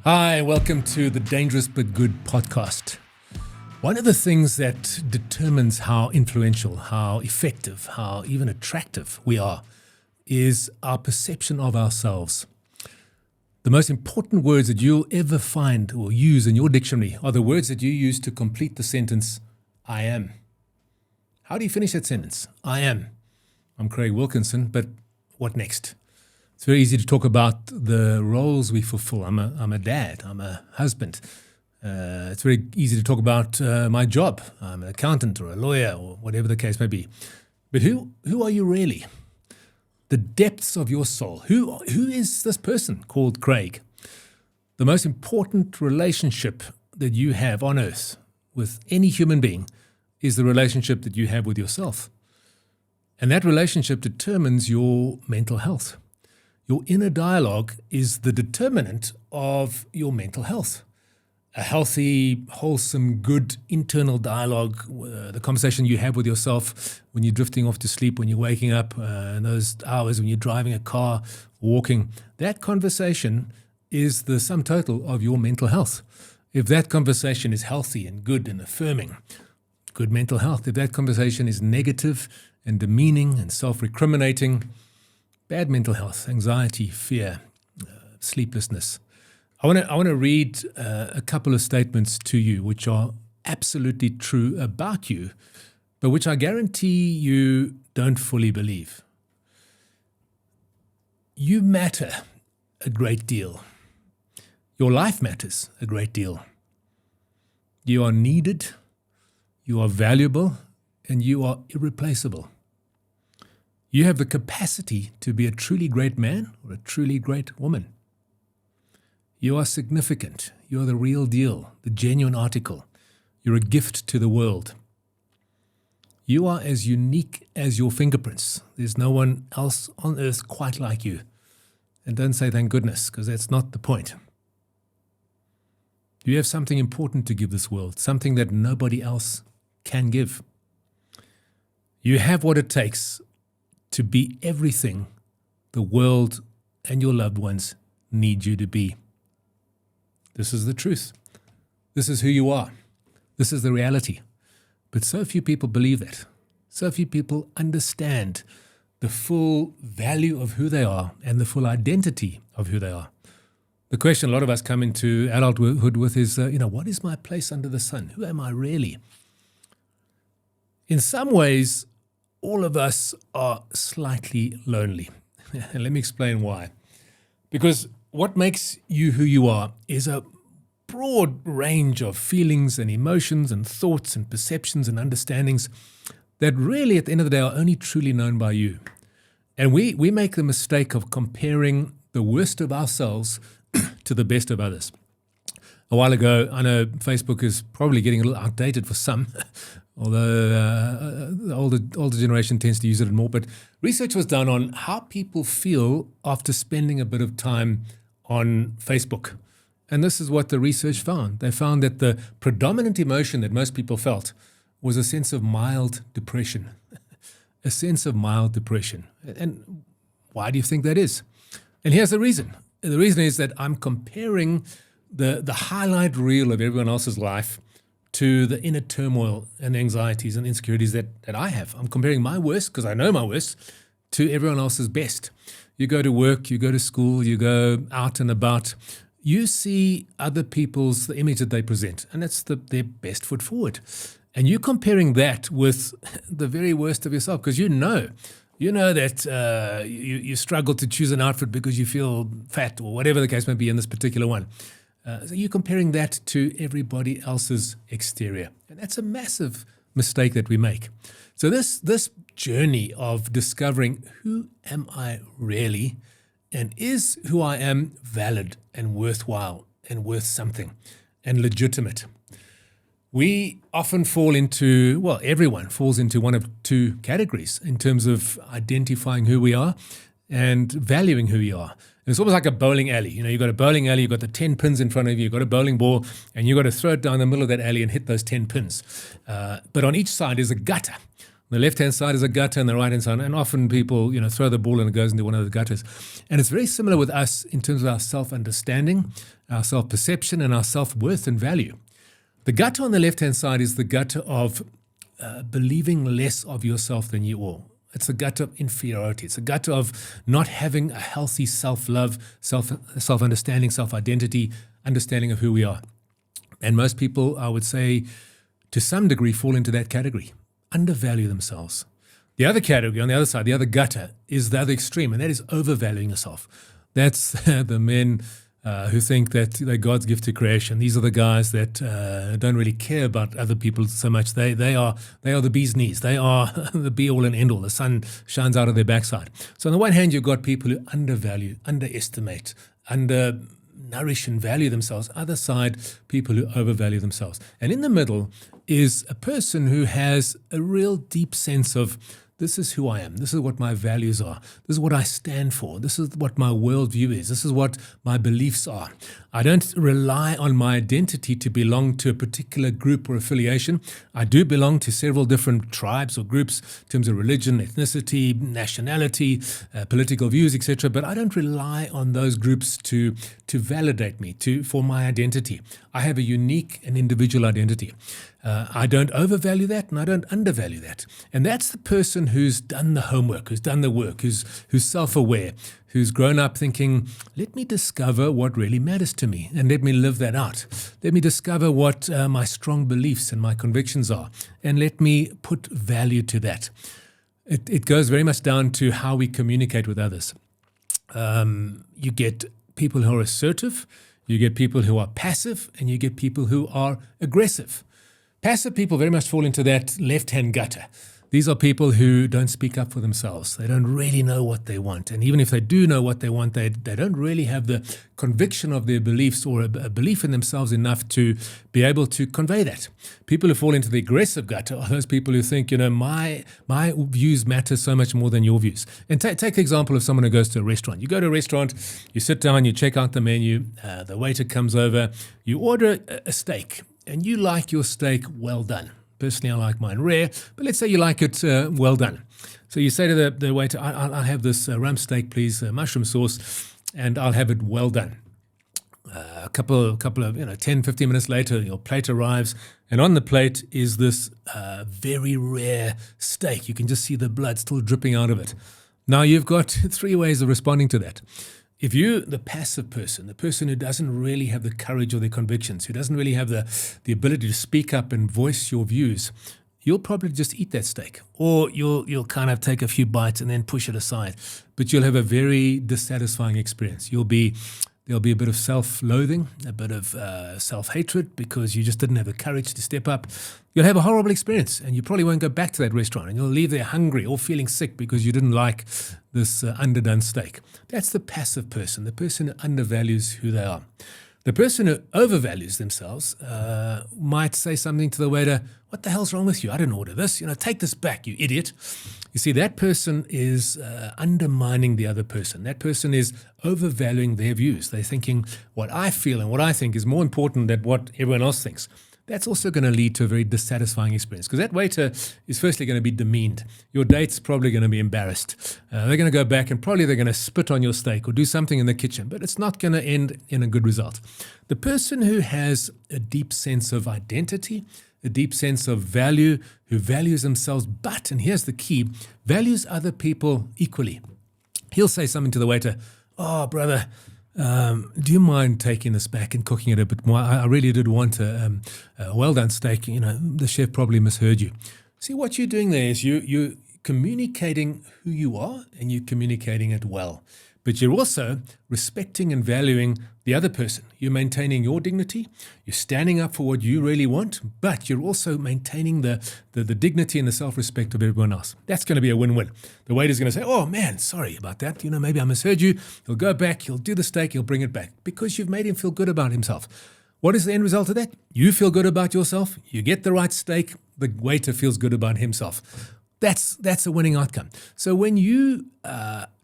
Hi, welcome to the Dangerous But Good podcast. One of the things that determines how influential, how effective, how even attractive we are is our perception of ourselves. The most important words that you'll ever find or use in your dictionary are the words that you use to complete the sentence, I am. How do you finish that sentence? I am. I'm Craig Wilkinson, but what next? It's very easy to talk about the roles we fulfill. I'm a dad. I'm a husband. It's very easy to talk about my job. I'm an accountant or a lawyer or whatever the case may be. But who are you really? The depths of your soul. Who is this person called Craig? The most important relationship that you have on earth with any human being is the relationship that you have with yourself. And that relationship determines your mental health. Your inner dialogue is the determinant of your mental health. A healthy, wholesome, good internal dialogue, the conversation you have with yourself when you're drifting off to sleep, when you're waking up, in those hours when you're driving a car, walking, that conversation is the sum total of your mental health. If that conversation is healthy and good and affirming, good mental health. If that conversation is negative and demeaning and self-recriminating, bad mental health, anxiety, fear, sleeplessness. I want to read a couple of statements to you which are absolutely true about you, but which I guarantee you don't fully believe. You matter a great deal. Your life matters a great deal. You are needed, you are valuable, and you are irreplaceable. You have the capacity to be a truly great man or a truly great woman. You are significant. You are the real deal, the genuine article. You're a gift to the world. You are as unique as your fingerprints. There's no one else on earth quite like you. And don't say thank goodness, because that's not the point. You have something important to give this world, something that nobody else can give. You have what it takes to be everything the world and your loved ones need you to be. This is the truth. This is who you are. This is the reality. But so few people believe that. So few people understand the full value of who they are and the full identity of who they are. The question a lot of us come into adulthood with is, what is my place under the sun? Who am I really? In some ways, all of us are slightly lonely. And let me explain why. Because what makes you who you are is a broad range of feelings and emotions and thoughts and perceptions and understandings that really at the end of the day are only truly known by you. And we make the mistake of comparing the worst of ourselves to the best of others. A while ago, I know Facebook is probably getting a little outdated for some, although the older generation tends to use it more. But research was done on how people feel after spending a bit of time on Facebook. And this is what the research found. They found that the predominant emotion that most people felt was a sense of mild depression. A sense of mild depression. And why do you think that is? And here's the reason. The reason is that I'm comparing the highlight reel of everyone else's life to the inner turmoil and anxieties and insecurities that I have. I'm comparing my worst, because I know my worst, to everyone else's best. You go to work, you go to school, you go out and about, you see other people's, the image that they present, and that's their best foot forward. And you're comparing that with the very worst of yourself, because you know that you struggle to choose an outfit because you feel fat or whatever the case may be in this particular one. So you're comparing that to everybody else's exterior. And that's a massive mistake that we make. So this journey of discovering who am I really, and is who I am valid and worthwhile and worth something and legitimate. We often fall into, everyone falls into one of two categories in terms of identifying who we are and valuing who we are. It's almost like a bowling alley. You've got a bowling alley, you've got the 10 pins in front of you, you've got a bowling ball, and you've got to throw it down the middle of that alley and hit those 10 pins. But on each side is a gutter The left-hand side is a gutter and the right-hand side. And often people, throw the ball and it goes into one of the gutters. And it's very similar with us in terms of our self-understanding, our self-perception, and our self-worth and value. The gutter on the left-hand side is the gutter of believing less of yourself than you are. It's a gutter of inferiority. It's a gutter of not having a healthy self-love, self-understanding, self-identity, understanding of who we are. And most people, I would say, to some degree, fall into that category. Undervalue themselves. The other category on the other side, the other gutter, is the other extreme, and that is overvaluing yourself. That's the men who think that they're God's gift to creation. These are the guys that don't really care about other people so much. They are the bee's knees. They are the be-all and end-all. The sun shines out of their backside. So on the one hand, you've got people who undervalue, underestimate, undernourish and value themselves. Other side, people who overvalue themselves. And in the middle is a person who has a real deep sense of, this is who I am. This is what my values are. This is what I stand for. This is what my worldview is. This is what my beliefs are. I don't rely on my identity to belong to a particular group or affiliation. I do belong to several different tribes or groups in terms of religion, ethnicity, nationality, political views, etc. But I don't rely on those groups to validate me, for my identity. I have a unique and individual identity. I don't overvalue that and I don't undervalue that. And that's the person who's done the homework, who's done the work, who's self-aware, who's grown up thinking, let me discover what really matters to me and let me live that out. Let me discover what my strong beliefs and my convictions are and let me put value to that. It goes very much down to how we communicate with others. You get people who are assertive, you get people who are passive, and you get people who are aggressive. Passive people very much fall into that left-hand gutter. These are people who don't speak up for themselves. They don't really know what they want. And even if they do know what they want, they don't really have the conviction of their beliefs or a belief in themselves enough to be able to convey that. People who fall into the aggressive gutter are those people who think, my views matter so much more than your views. And take the example of someone who goes to a restaurant. You go to a restaurant, you sit down, you check out the menu, the waiter comes over, you order a steak, and you like your steak well done. Personally, I like mine rare, but let's say you like it well done. So you say to the waiter, I'll have this rump steak, please, mushroom sauce, and I'll have it well done. A couple of 10, 15 minutes later, your plate arrives, and on the plate is this very rare steak. You can just see the blood still dripping out of it. Now, you've got three ways of responding to that. If you're the passive person, the person who doesn't really have the courage or the convictions, who doesn't really have the ability to speak up and voice your views, you'll probably just eat that steak. Or you'll kind of take a few bites and then push it aside. But you'll have a very dissatisfying experience. There'll be a bit of self-loathing, a bit of self-hatred because you just didn't have the courage to step up. You'll have a horrible experience and you probably won't go back to that restaurant and you'll leave there hungry or feeling sick because you didn't like this underdone steak. That's the passive person, the person who undervalues who they are. The person who overvalues themselves might say something to the waiter, what the hell's wrong with you? I didn't order this. Take this back, you idiot. You see, that person is undermining the other person. That person is overvaluing their views. They're thinking what I feel and what I think is more important than what everyone else thinks. That's also going to lead to a very dissatisfying experience because that waiter is firstly going to be demeaned. Your date's probably going to be embarrassed. They're going to go back and probably they're going to spit on your steak or do something in the kitchen, but it's not going to end in a good result. The person who has a deep sense of identity, a deep sense of value, who values themselves, but, and here's the key, values other people equally. He'll say something to the waiter, oh, brother, do you mind taking this back and cooking it a bit more? I really did want a well-done steak. The chef probably misheard you. See, what you're doing there is you're communicating who you are and you're communicating it well. But you're also respecting and valuing the other person. You're maintaining your dignity. You're standing up for what you really want, but you're also maintaining the dignity and the self-respect of everyone else. That's going to be a win-win. The waiter's going to say, oh, man, sorry about that. Maybe I misheard you. He'll go back. He'll do the steak. He'll bring it back because you've made him feel good about himself. What is the end result of that? You feel good about yourself. You get the right steak. The waiter feels good about himself. That's a winning outcome. So when you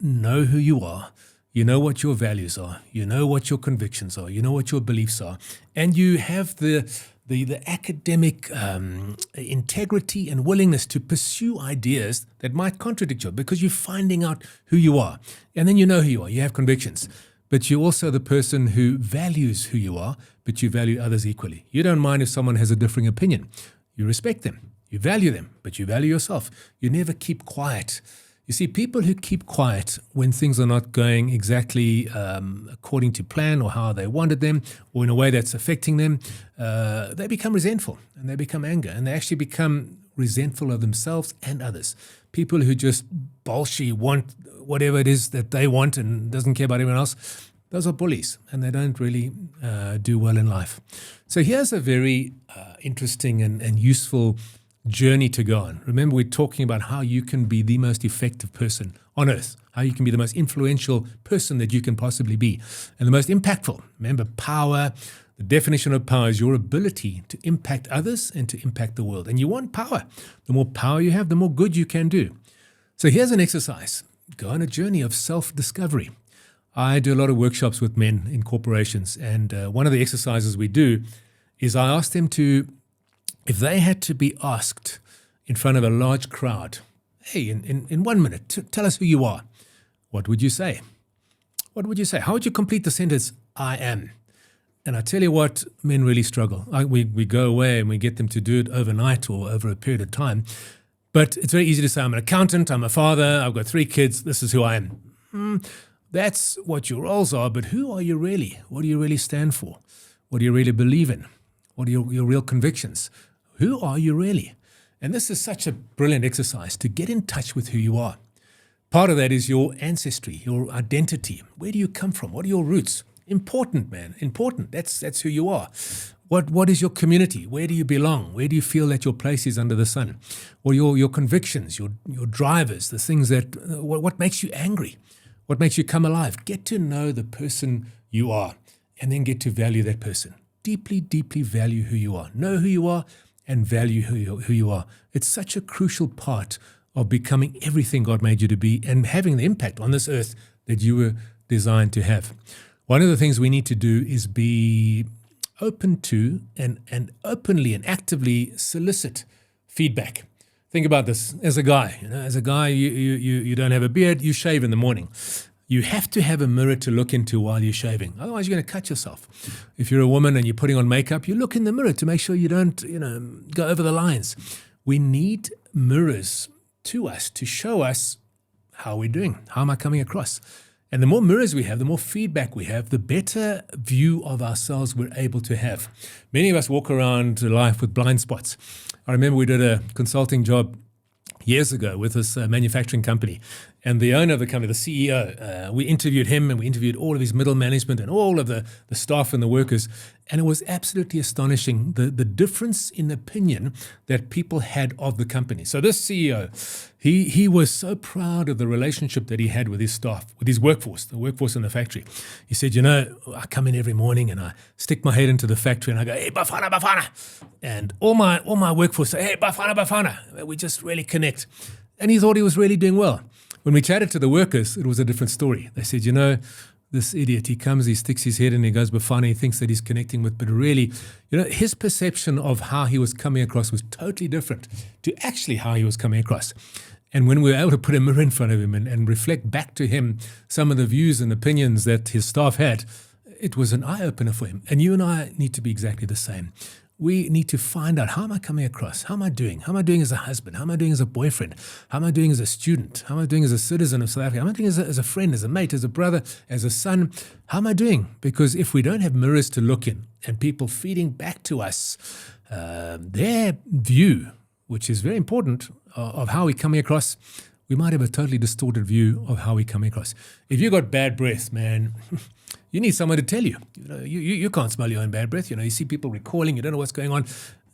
know who you are, you know what your values are, you know what your convictions are, you know what your beliefs are, and you have the the academic integrity and willingness to pursue ideas that might contradict you, because you're finding out who you are. And then you know who you are. You have convictions. But you're also the person who values who you are, but you value others equally. You don't mind if someone has a differing opinion. You respect them. You value them, but you value yourself. You never keep quiet. You see, people who keep quiet when things are not going exactly according to plan or how they wanted them, or in a way that's affecting them, they become resentful and they become anger, and they actually become resentful of themselves and others. People who just bullshit, want whatever it is that they want and doesn't care about everyone else, those are bullies, and they don't really do well in life. So here's a very interesting and useful journey to go on. Remember, we're talking about how you can be the most effective person on earth, how you can be the most influential person that you can possibly be, and the most impactful. Remember, power, the definition of power is your ability to impact others and to impact the world. And you want power. The more power you have, the more good you can do. So here's an exercise. Go on a journey of self-discovery. I do a lot of workshops with men in corporations, and one of the exercises we do is I ask them to, if they had to be asked in front of a large crowd, hey, in 1 minute, tell us who you are, what would you say? What would you say? How would you complete the sentence, I am? And I tell you what, men really struggle. We go away and we get them to do it overnight or over a period of time. But it's very easy to say, I'm an accountant, I'm a father, I've got 3 kids, this is who I am. That's what your roles are, but who are you really? What do you really stand for? What do you really believe in? What are your real convictions? Who are you really? And this is such a brilliant exercise to get in touch with who you are. Part of that is your ancestry, your identity. Where do you come from? What are your roots? Important, man, important. That's who you are. What is your community? Where do you belong? Where do you feel that your place is under the sun? Or your convictions, your drivers, the things that, what makes you angry? What makes you come alive? Get to know the person you are, and then get to value that person. Deeply, deeply value who you are. Know who you are and value who you are. It's such a crucial part of becoming everything God made you to be and having the impact on this earth that you were designed to have. One of the things we need to do is be open to and openly and actively solicit feedback. Think about this. As a guy, you don't have a beard, you shave in the morning. You have to have a mirror to look into while you're shaving. Otherwise, you're going to cut yourself. If you're a woman and you're putting on makeup, you look in the mirror to make sure you don't, go over the lines. We need mirrors to us to show us how we're doing. How am I coming across? And the more mirrors we have, the more feedback we have, the better view of ourselves we're able to have. Many of us walk around life with blind spots. I remember we did a consulting job years ago with this manufacturing company. And the owner of the company, the CEO, we interviewed him and we interviewed all of his middle management and all of the staff and the workers. And it was absolutely astonishing, the difference in opinion that people had of the company. So this CEO, he was so proud of the relationship that he had with his staff, with his workforce, the workforce in the factory. He said, I come in every morning and I stick my head into the factory and I go, hey, Bafana, Bafana. And all my workforce say, hey, Bafana, Bafana. We just really connect. And he thought he was really doing well. When we chatted to the workers, it was a different story. They said, this idiot, he comes, he sticks his head in, he goes Bafana, he thinks that he's connecting with, but really, his perception of how he was coming across was totally different to actually how he was coming across. And when we were able to put a mirror in front of him and reflect back to him some of the views and opinions that his staff had, it was an eye-opener for him. And you and I need to be exactly the same. We need to find out, how am I coming across? How am I doing? How am I doing as a husband? How am I doing as a boyfriend? How am I doing as a student? How am I doing as a citizen of South Africa? How am I doing as a friend, as a mate, as a brother, as a son? How am I doing? Because if we don't have mirrors to look in and people feeding back to us their view, which is very important, of how we're coming across, we might have a totally distorted view of how we're coming across. If you got bad breath, man, you need someone to tell you. You can't smell your own bad breath. You see people recalling, you don't know what's going on.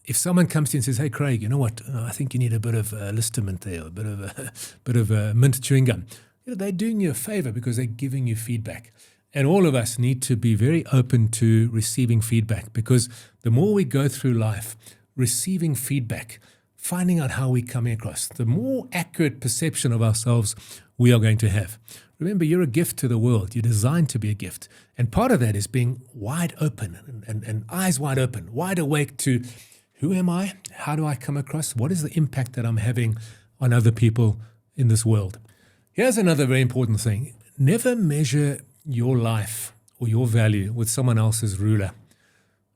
If someone comes to you and says, hey, Craig, you know what? I think you need a bit of Listermint there, a bit of mint chewing gum. They're doing you a favor because they're giving you feedback. And all of us need to be very open to receiving feedback, because the more we go through life receiving feedback, finding out how we're coming across, the more accurate perception of ourselves we are going to have. Remember, you're a gift to the world. You're designed to be a gift. And part of that is being wide open and eyes wide open, wide awake to who am I? How do I come across? What is the impact that I'm having on other people in this world? Here's another very important thing. Never measure your life or your value with someone else's ruler.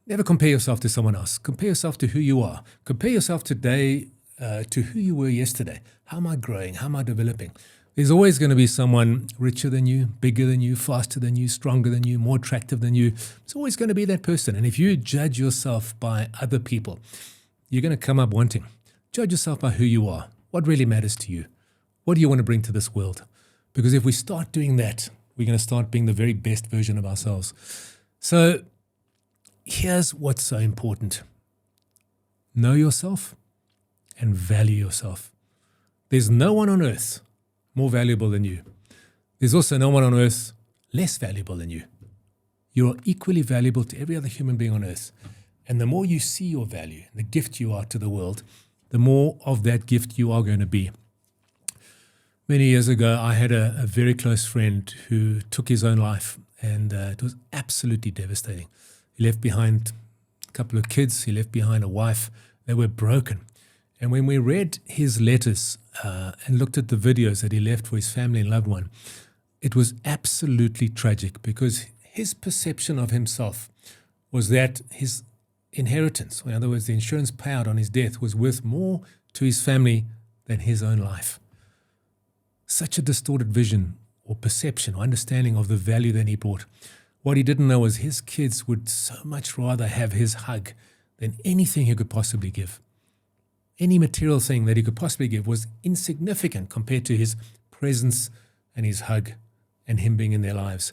Never compare yourself to someone else. Compare yourself to who you are. Compare yourself today to who you were yesterday. How am I growing? How am I developing? There's always going to be someone richer than you, bigger than you, faster than you, stronger than you, more attractive than you. It's always going to be that person. And if you judge yourself by other people, you're going to come up wanting. Judge yourself by who you are. What really matters to you? What do you want to bring to this world? Because if we start doing that, we're going to start being the very best version of ourselves. So here's what's so important. Know yourself and value yourself. There's no one on earth more valuable than you. There's also no one on earth less valuable than you. You're equally valuable to every other human being on earth. And the more you see your value, the gift you are to the world, the more of that gift you are going to be. Many years ago, I had a very close friend who took his own life, and it was absolutely devastating. He left behind a couple of kids. He left behind a wife. They were broken. And when we read his letters and looked at the videos that he left for his family and loved one, it was absolutely tragic because his perception of himself was that his inheritance, in other words, the insurance payout on his death, was worth more to his family than his own life. Such a distorted vision or perception or understanding of the value that he brought. What he didn't know was his kids would so much rather have his hug than anything he could possibly give. Any material thing that he could possibly give was insignificant compared to his presence and his hug and him being in their lives.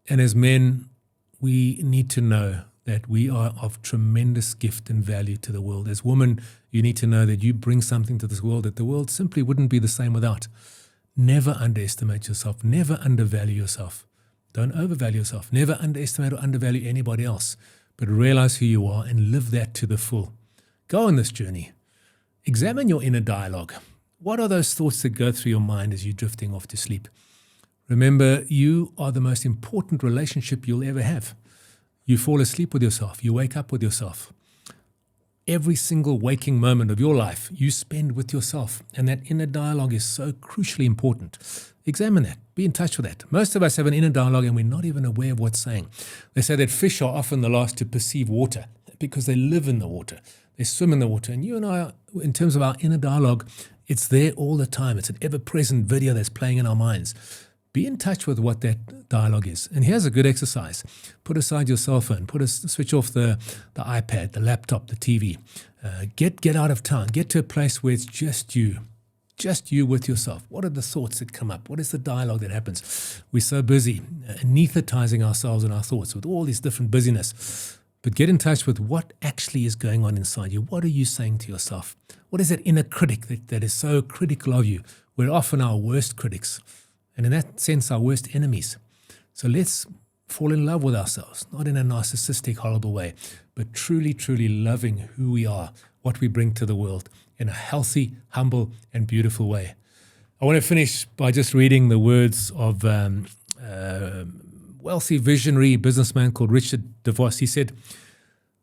And as men, we need to know that we are of tremendous gift and value to the world. As women, you need to know that you bring something to this world that the world simply wouldn't be the same without. Never underestimate yourself. Never undervalue yourself. Don't overvalue yourself. Never underestimate or undervalue anybody else, but realize who you are and live that to the full. Go on this journey. Examine your inner dialogue. What are those thoughts that go through your mind as you're drifting off to sleep? Remember, you are the most important relationship you'll ever have. You fall asleep with yourself. You wake up with yourself. Every single waking moment of your life you spend with yourself. And that inner dialogue is so crucially important. Examine that. Be in touch with that. Most of us have an inner dialogue and we're not even aware of what's saying. They say that fish are often the last to perceive water because they live in the water. They swim in the water. And you and I, in terms of our inner dialogue, it's there all the time. It's an ever-present video that's playing in our minds. Be in touch with what that dialogue is. And here's a good exercise. Put aside your cell phone. Switch off the iPad, the laptop, the TV. Get out of town. Get to a place where it's just you with yourself. What are the thoughts that come up? What is the dialogue that happens? We're so busy anesthetizing ourselves and our thoughts with all this different busyness. But get in touch with what actually is going on inside you. What are you saying to yourself? What is that inner critic that is so critical of you? We're often our worst critics. And in that sense, our worst enemies. So let's fall in love with ourselves, not in a narcissistic, horrible way, but truly, truly loving who we are, what we bring to the world in a healthy, humble, and beautiful way. I want to finish by just reading the words of wealthy, visionary businessman called Richard DeVos. He said,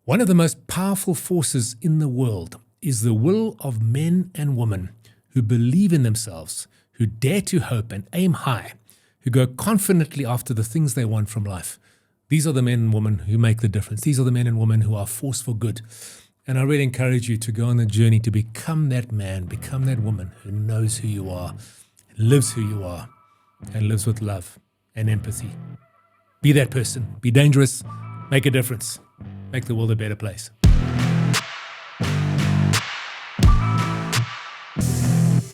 "One of the most powerful forces in the world is the will of men and women who believe in themselves, who dare to hope and aim high, who go confidently after the things they want from life. These are the men and women who make the difference. These are the men and women who are force for good." And I really encourage you to go on the journey to become that man, become that woman who knows who you are, lives who you are, and lives with love and empathy. Be that person. Be dangerous. Make a difference. Make the world a better place.